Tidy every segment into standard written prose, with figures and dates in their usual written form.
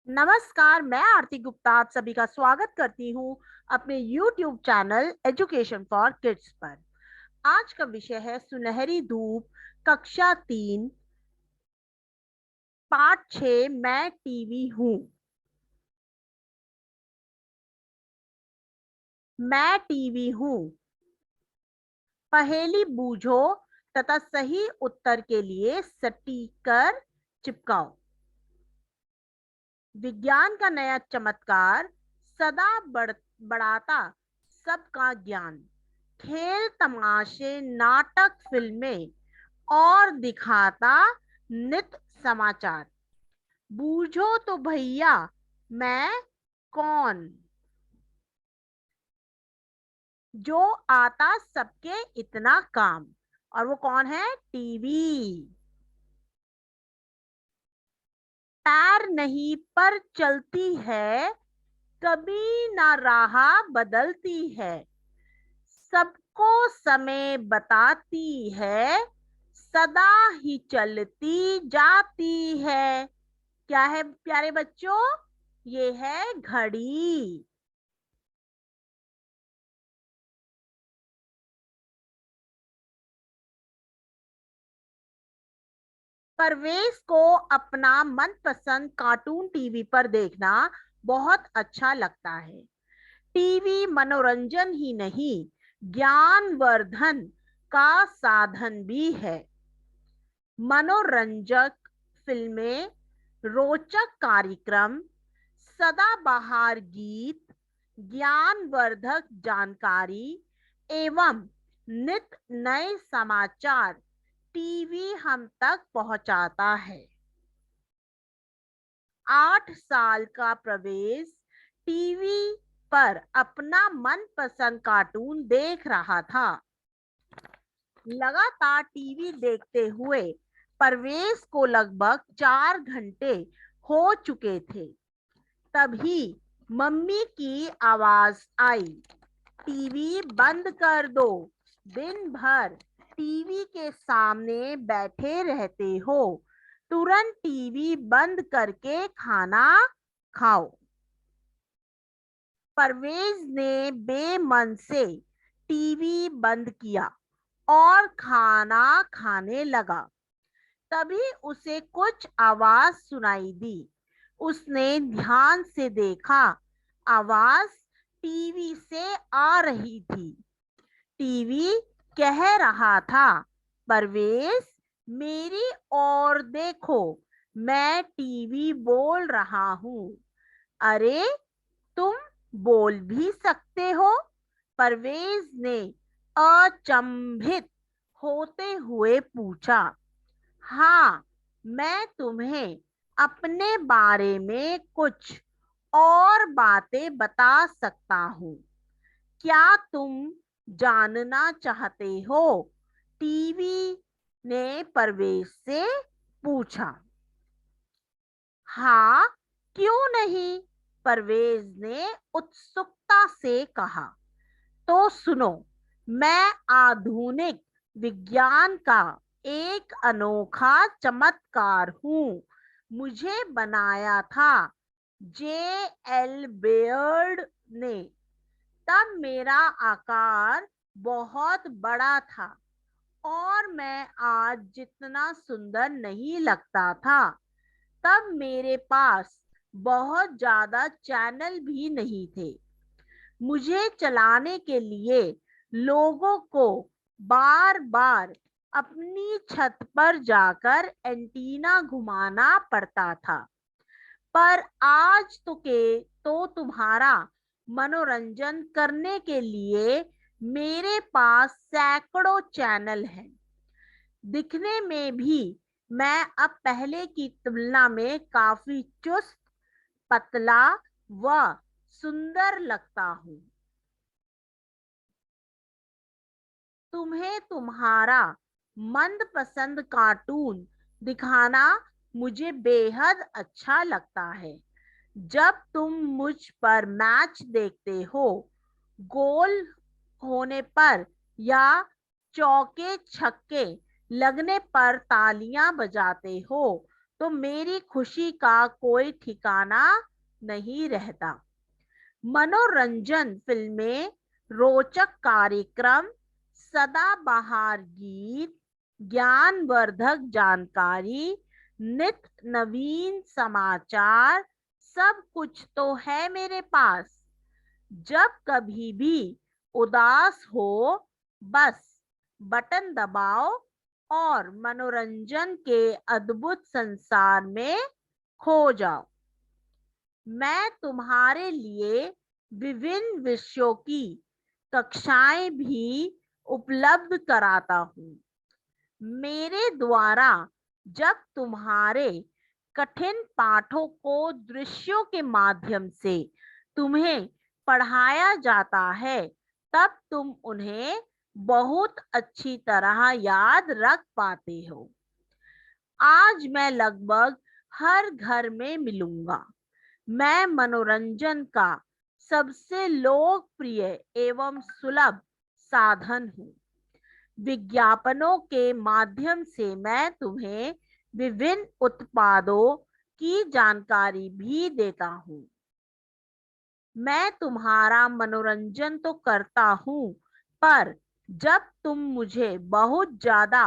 नमस्कार, मैं आरती गुप्ता आप सभी का स्वागत करती हूँ अपने YouTube channel education for kids पर। आज का विषय है सुनहरी धूप, कक्षा 3, पाठ 6। मैं टीवी हूँ। मैं टीवी हूँ। पहेली बूझो तथा सही उत्तर के लिए स्टिकर चिपकाओ। विज्ञान का नया चमत्कार सदा बढ़ाता सबका ज्ञान। खेल तमाशे नाटक फिल्में और दिखाता नित समाचार। बूझो तो भैया मैं कौन, जो आता सबके इतना काम। और वो कौन है? टीवी। पैर नहीं पर चलती है, कभी ना राह बदलती है, सबको समय बताती है, सदा ही चलती जाती है। क्या है प्यारे बच्चों? ये है घड़ी। परवेश को अपना मनपसंद कार्टून टीवी पर देखना बहुत अच्छा लगता है। टीवी मनोरंजन ही नहीं, ज्ञानवर्धन का साधन भी है। मनोरंजक फिल्में, रोचक कार्यक्रम, सदाबहार गीत, ज्ञानवर्धक जानकारी एवं नित नए समाचार टीवी हम तक पहुंचाता है। 8 साल का प्रवेश टीवी पर अपना मनपसंद कार्टून देख रहा था। लगातार टीवी देखते हुए परवेश को लगभग 4 घंटे हो चुके थे। तभी मम्मी की आवाज आई, टीवी बंद कर दो। दिन भर टीवी के सामने बैठे रहते हो, तुरंत टीवी बंद करके खाना खाओ। परवेज ने बेमन से टीवी बंद किया और खाना खाने लगा। तभी उसे कुछ आवाज सुनाई दी। उसने ध्यान से देखा, आवाज टीवी से आ रही थी। टीवी कह रहा था, परवेश मेरी ओर देखो, मैं टीवी बोल रहा हूँ। अरे तुम बोल भी सकते हो? परवेज ने अचंभित होते हुए पूछा। हाँ, मैं तुम्हें अपने बारे में कुछ और बातें बता सकता हूँ। क्या तुम जानना चाहते हो? टीवी ने परवेश से पूछा। हाँ, क्यों नहीं? परवेज ने उत्सुकता से कहा। तो सुनो, मैं आधुनिक विज्ञान का एक अनोखा चमत्कार हूँ। मुझे बनाया था जे एल बेयर्ड ने। तब मेरा आकार बहुत बड़ा था और मैं आज जितना सुंदर नहीं लगता था। तब मेरे पास बहुत ज्यादा चैनल भी नहीं थे। मुझे चलाने के लिए लोगों को बार बार अपनी छत पर जाकर एंटीना घुमाना पड़ता था। पर आज तो तुम्हारा मनोरंजन करने के लिए मेरे पास सैकड़ों चैनल हैं। दिखने में भी मैं अब पहले की तुलना में काफी चुस्त, पतला व सुंदर लगता हूँ। तुम्हें तुम्हारा मनपसंद कार्टून दिखाना मुझे बेहद अच्छा लगता है। जब तुम मुझ पर मैच देखते हो, गोल होने पर या चौके छक्के लगने पर तालियां बजाते हो, तो मेरी खुशी का कोई ठिकाना नहीं रहता। मनोरंजन फिल्में, रोचक कार्यक्रम, सदाबहार गीत, ज्ञानवर्धक जानकारी, नित नवीन समाचार, सब कुछ तो है मेरे पास। जब कभी भी उदास हो, बस बटन दबाओ और मनोरंजन के अद्भुत संसार में खो जाओ। मैं तुम्हारे लिए विभिन्न विषयों की कक्षाएं भी उपलब्ध कराता हूँ। मेरे द्वारा जब तुम्हारे कठिन पाठों को दृश्यों के माध्यम से तुम्हें पढ़ाया जाता है, तब तुम उन्हें बहुत अच्छी तरह याद रख पाते हो। आज मैं लगभग हर घर में मिलूंगा। मैं मनोरंजन का सबसे लोकप्रिय एवं सुलभ साधन हूँ। विज्ञापनों के माध्यम से मैं तुम्हें विभिन्न उत्पादों की जानकारी भी देता हूँ। मैं तुम्हारा मनोरंजन तो करता हूँ, पर जब तुम मुझे बहुत ज्यादा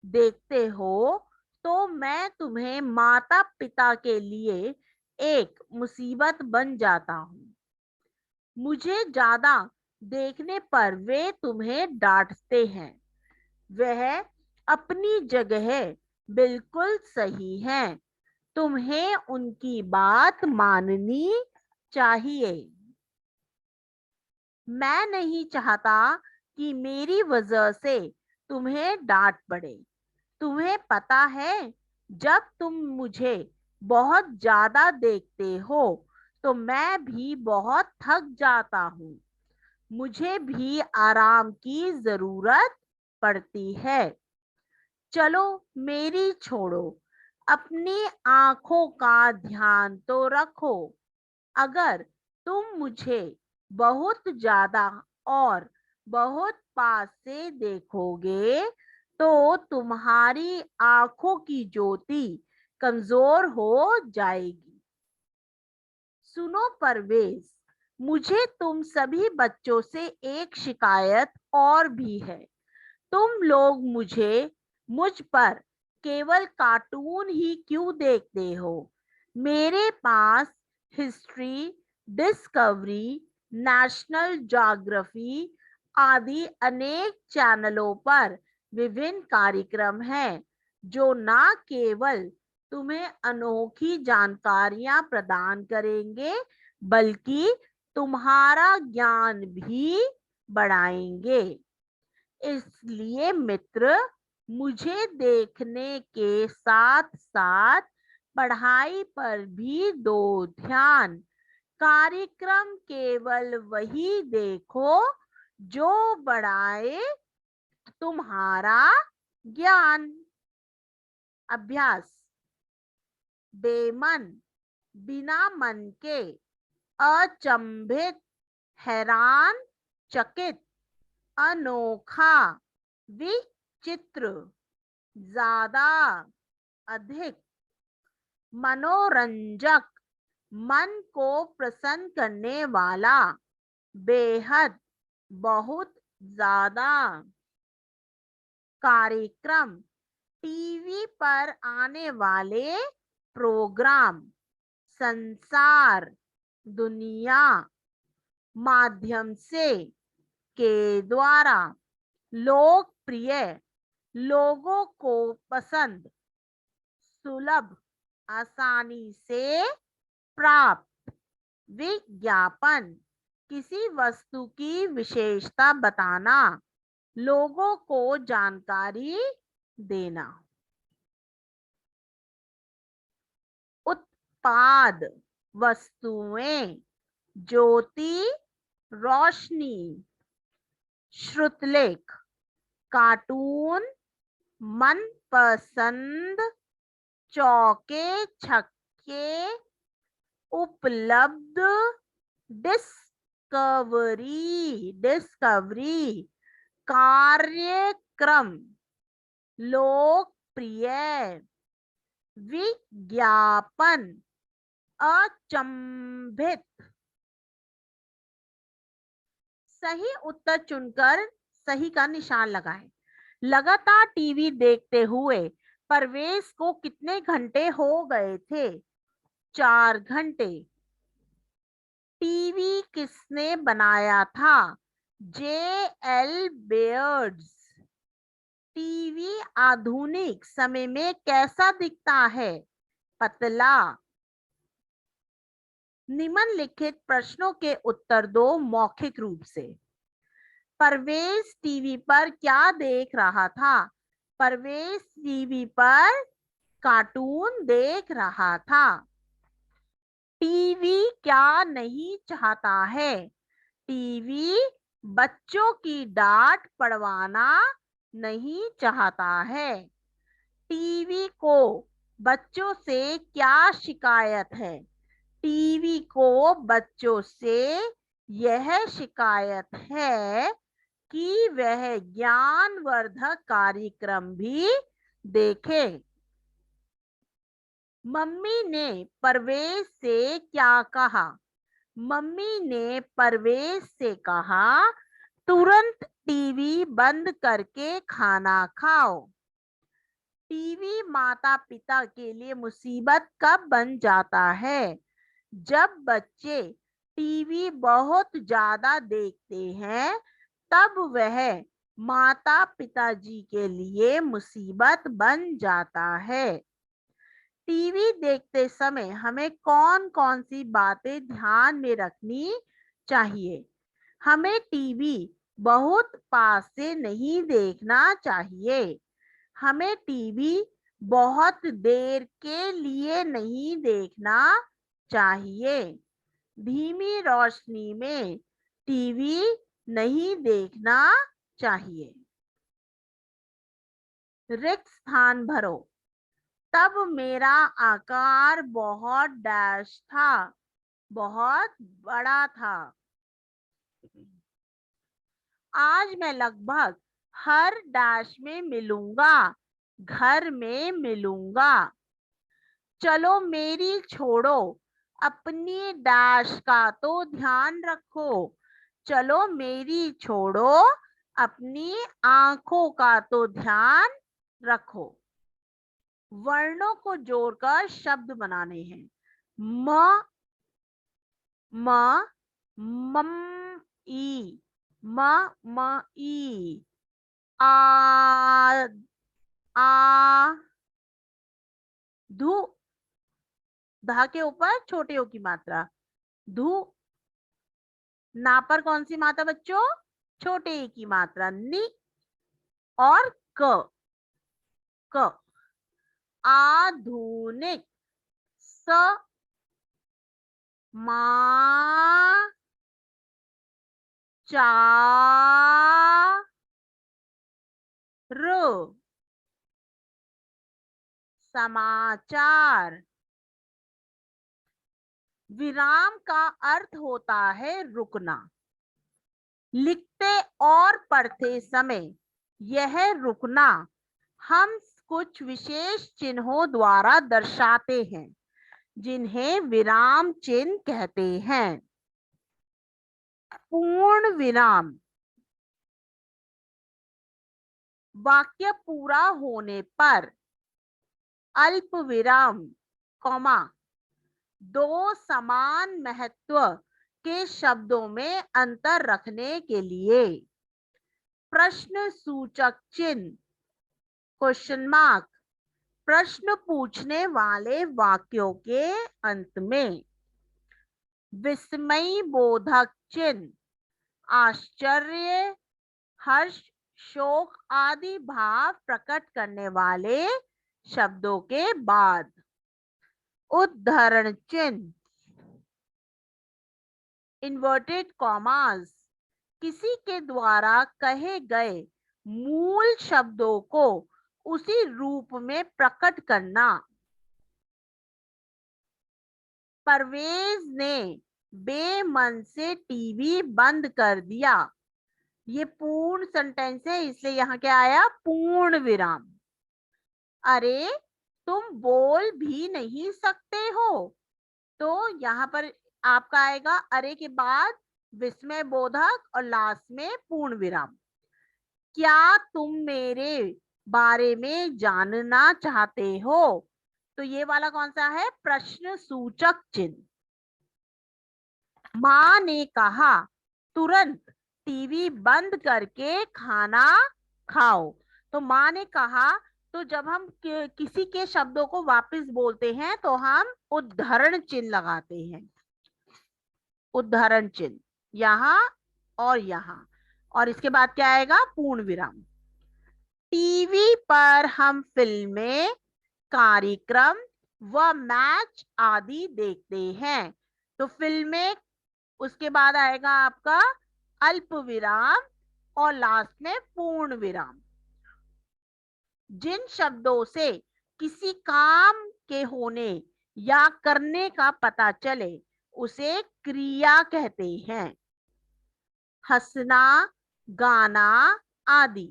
देखते हो, तो मैं तुम्हें माता पिता के लिए एक मुसीबत बन जाता हूँ। मुझे ज्यादा देखने पर वे तुम्हें डांटते हैं। वह अपनी जगह बिल्कुल सही है। तुम्हें उनकी बात माननी चाहिए। मैं नहीं चाहता कि मेरी वजह से तुम्हें डांट पड़े। तुम्हें पता है, जब तुम मुझे बहुत ज्यादा देखते हो, तो मैं भी बहुत थक जाता हूँ। मुझे भी आराम की जरूरत पड़ती है। चलो मेरी छोड़ो, अपनी आंखों का ध्यान तो रखो। अगर तुम मुझे बहुत ज्यादा और बहुत पास से देखोगे, तो तुम्हारी आंखों की ज्योति कमजोर हो जाएगी। सुनो परवेज, मुझे तुम सभी बच्चों से एक शिकायत और भी है। तुम लोग मुझ पर केवल कार्टून ही क्यों देखते हो? मेरे पास हिस्ट्री, डिस्कवरी, नेशनल ज्योग्राफी आदि अनेक चैनलों पर विभिन्न कार्यक्रम हैं, जो न केवल तुम्हें अनोखी जानकारियां प्रदान करेंगे, बल्कि तुम्हारा ज्ञान भी बढ़ाएंगे। इसलिए मित्र, मुझे देखने के साथ साथ पढ़ाई पर भी दो ध्यान। कार्यक्रम केवल वही देखो जो बढ़ाए तुम्हारा ज्ञान। अभ्यास: बेमन, बिना मन के, अचंभित, हैरान, चकित, अनोखा, विचित्र, ज्यादा, अधिक, मनोरंजक, मन को प्रसन्न करने वाला, बेहद, बहुत ज्यादा। कार्यक्रम: टीवी पर आने वाले प्रोग्राम, संसार, दुनिया, माध्यम से, के द्वारा, लोकप्रिय, लोगों को पसंद, सुलभ, आसानी से प्राप्त। विज्ञापन: किसी वस्तु की विशेषता बताना, लोगों को जानकारी देना। उत्पाद: वस्तुएं, ज्योति, रोशनी। श्रुतलेख: कार्टून, मनपसंद, चौके छक्के, उपलब्ध, डिस्कवरी, कार्यक्रम, लोकप्रिय, विज्ञापन, अचंभित। सही उत्तर चुनकर सही का निशान लगाएं। लगातार टीवी देखते हुए परवेश को कितने घंटे हो गए थे? 4 घंटे। टीवी किसने बनाया था? J.L. बेयर्ड्स। टीवी आधुनिक समय में कैसा दिखता है? पतला। निम्नलिखित प्रश्नों के उत्तर दो मौखिक रूप से। परवेश टीवी पर क्या देख रहा था? परवेश टीवी पर कार्टून देख रहा था। टीवी क्या नहीं चाहता है? टीवी बच्चों की डांट पड़वाना नहीं चाहता है। टीवी को बच्चों से क्या शिकायत है? टीवी को बच्चों से यह शिकायत है कि वह ज्ञानवर्धक कार्यक्रम भी देखे। मम्मी ने परवेश से क्या कहा? मम्मी ने परवेश से कहा, तुरंत टीवी बंद करके खाना खाओ। टीवी माता पिता के लिए मुसीबत कब बन जाता है? जब बच्चे टीवी बहुत ज्यादा देखते हैं तब वह माता पिताजी के लिए मुसीबत बन जाता है। टीवी देखते समय हमें कौन कौन सी बातें ध्यान में रखनी चाहिए? हमें टीवी बहुत पास से नहीं देखना चाहिए। हमें टीवी बहुत देर के लिए नहीं देखना चाहिए। धीमी रोशनी में टीवी नहीं देखना चाहिए। रिक्त स्थान भरो। तब मेरा आकार बहुत डैश था, बहुत बड़ा था। आज मैं लगभग हर डैश में मिलूंगा, घर में मिलूंगा। चलो मेरी छोड़ो, अपनी डैश का तो ध्यान रखो। चलो मेरी छोड़ो, अपनी आंखों का तो ध्यान रखो। वर्णों को जोड़कर शब्द बनाने हैं। म, म, मम, ई, म, ई, आ, आ, धु, धा के ऊपर छोटे ओ की मात्रा, धु। ना पर कौन सी मात्रा बच्चों? छोटे ए की मात्रा, नि। और क, क। आधुनिक, स, मा, चा, र। समाचार। विराम का अर्थ होता है रुकना। लिखते और पढ़ते समय यह रुकना हम कुछ विशेष चिन्हों द्वारा दर्शाते हैं, जिन्हें विराम चिन्ह कहते हैं। पूर्ण विराम, वाक्य पूरा होने पर अल्प विराम, कॉमा, दो समान महत्व के शब्दों में अंतर रखने के लिए। प्रश्न सूचक चिन्ह, क्वेश्चन मार्क, प्रश्न पूछने वाले वाक्यों के अंत में। विस्मय बोधक चिन्ह, आश्चर्य, हर्ष, शोक आदि भाव प्रकट करने वाले शब्दों के बाद। उद्धरण चिन्ह, इन्वर्टेड कॉमास, किसी के द्वारा कहे गए मूल शब्दों को उसी रूप में प्रकट करना। परवेज ने बेमन से टीवी बंद कर दिया। ये पूर्ण सेंटेंस है, इसलिए यहां क्या आया? पूर्ण विराम। अरे तुम बोल भी नहीं सकते हो। तो यहाँ पर आपका आएगा अरे के बाद विस्मय बोधक और लास्ट में पूर्ण विराम। क्या तुम मेरे बारे में जानना चाहते हो? तो ये वाला कौन सा है? प्रश्न सूचक चिन्ह। माँ ने कहा तुरंत टीवी बंद करके खाना खाओ। तो माँ ने कहा, तो जब हम किसी के शब्दों को वापस बोलते हैं तो हम उद्धरण चिन्ह लगाते हैं। उद्धरण चिन्ह यहां और यहां, और इसके बाद क्या आएगा? पूर्ण विराम। टीवी पर हम फिल्में, कार्यक्रम व मैच आदि देखते हैं। तो फिल्में, उसके बाद आएगा आपका अल्प विराम और लास्ट में पूर्ण विराम। जिन शब्दों से किसी काम के होने या करने का पता चले उसे क्रिया कहते हैं। हंसना, गाना आदि।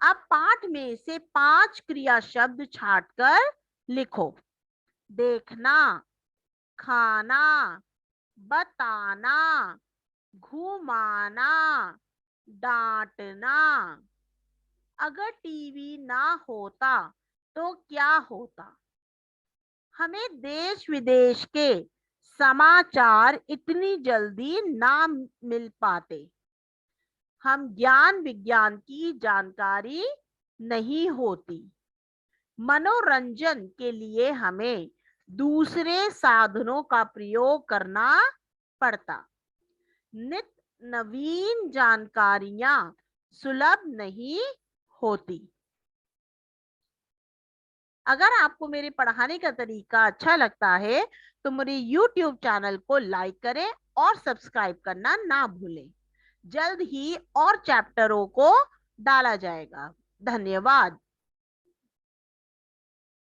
अब पाठ में से 5 क्रिया शब्द छांटकर लिखो। देखना, खाना, बताना, घुमाना, डांटना। अगर टीवी ना होता तो क्या होता? हमें देश विदेश के समाचार इतनी जल्दी ना मिल पाते। हम ज्ञान विज्ञान की जानकारी नहीं होती। मनोरंजन के लिए हमें दूसरे साधनों का प्रयोग करना पड़ता। नित नवीन जानकारियां सुलभ नहीं होती। अगर आपको मेरे पढ़ाने का तरीका अच्छा लगता है तो मेरे YouTube चैनल को लाइक करें और सब्सक्राइब करना ना भूलें। जल्द ही और चैप्टरों को डाला जाएगा। धन्यवाद।